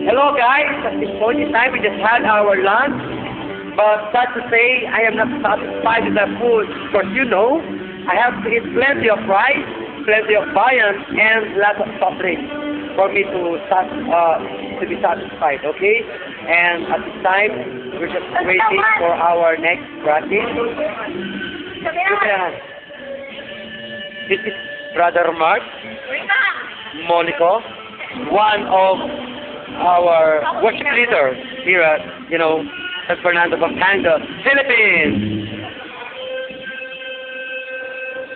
Hello guys, at this point in time we just had our lunch, but sad to say I am not satisfied with the food because you know I have to eat plenty of rice, plenty of viand, and lots of soft drinks for me to be satisfied, okay? And at this time we're just waiting for our next practice. This is Brother Mark Monico, one of our worship leaders here at, San Fernando, Pampanga, Philippines.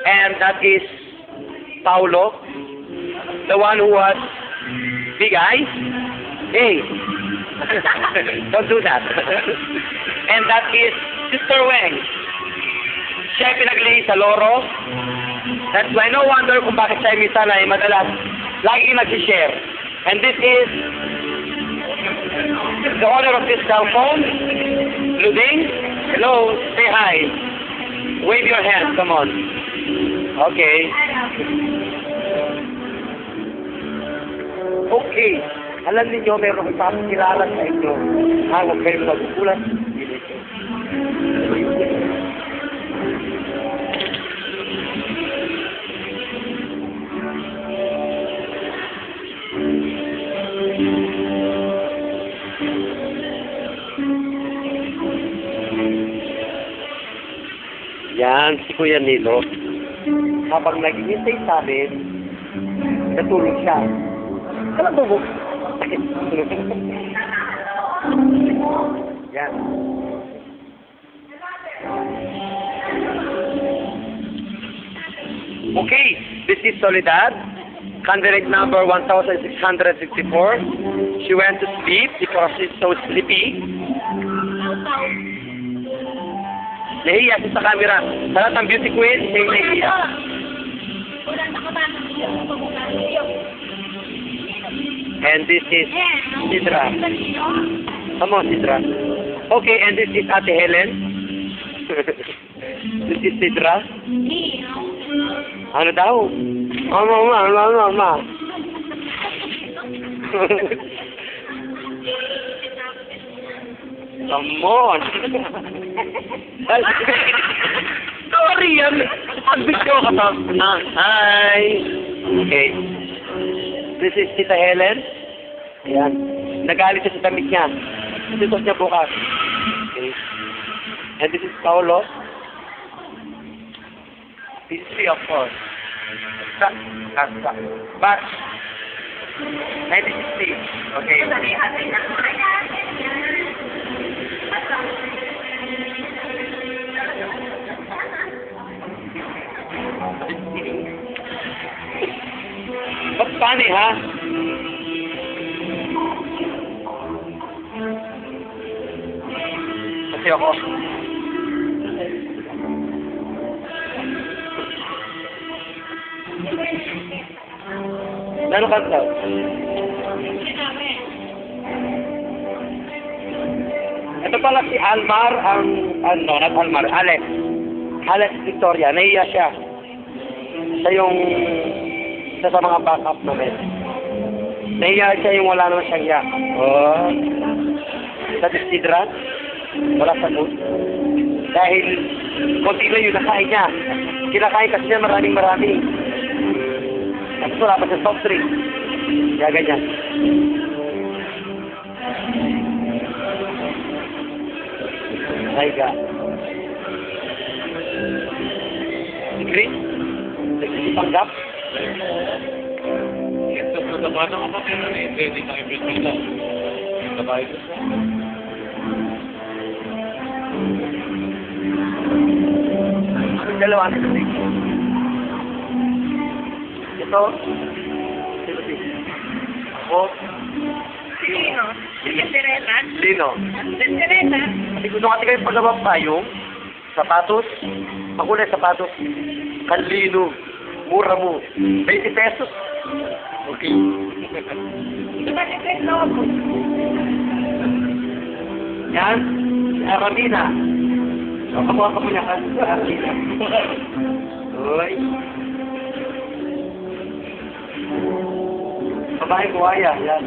And that is Paulo, the one who has big eyes. Hey, don't do that. And that is Sister Weng. Siya ay pinagaling sa Loro. That's why no wonder kung bakit siya minsan ay madalas lagi nag-share. And this is the owner of this cell phone, Luding. Hello, say hi. Wave your hand, come on. Okay. Okay. Alam niyo, meron akong papakilala sa inyo. Huwag kayo magugulat. Yan, si Kuya Nilo. Habang naghihintay sa amin, natulog siya. Alam mo, yan. Okay, this is Soledad, candidate number 1664. She went to sleep because she's so sleepy. Nahiya siya sa camera. Sa lahat ng beauty queen, siya nahiya. And this is Sidra. Come on, Sidra. Okay, and this is Ate Helen. This is Sidra. Ano daw? Mama. Come on. Sorry yan. Mag-video ka pa. Hi. Okay. This is Tita Helen. Ayan. Nagalit siya sa damit niya. Dito niya bukas. Okay. And this is Paulo. This is me, of course. But, and this is me. Okay. Ba't funny, ha? Kasi ako. Lalo ka daw? Ito pala si Almar, not Almar, Alex. Alex Victoria, nahiya siya. Siya yung isa sa mga backup namin. Nahiya siya yung wala naman siyang yak. Oh. Sa Sidra, wala sa mood. Dahil konti lang yung nakain niya. Kinakain kasi niya marami. Tapos wala pa sa soft drink. Kaya ganyan. Ay ga. Chris? Nagsipanggap? Ito sa naman ang kapatid na hindi tayo bisita. Sabay ko siya. Ang dalawa na ito. Ito. Ako. Sino? Desireta? Sino? Desireta? Hindi ko nung kayo pagawang payong. Sapatos. Makulay sapatos. Kanlino. Mura mo. 20 pesos. Okay. Diba nag-reto ako? Yan. Aramina. Kamuha ka mo niya ka. Aramina. Uy. Babae ko, Aya. Yan.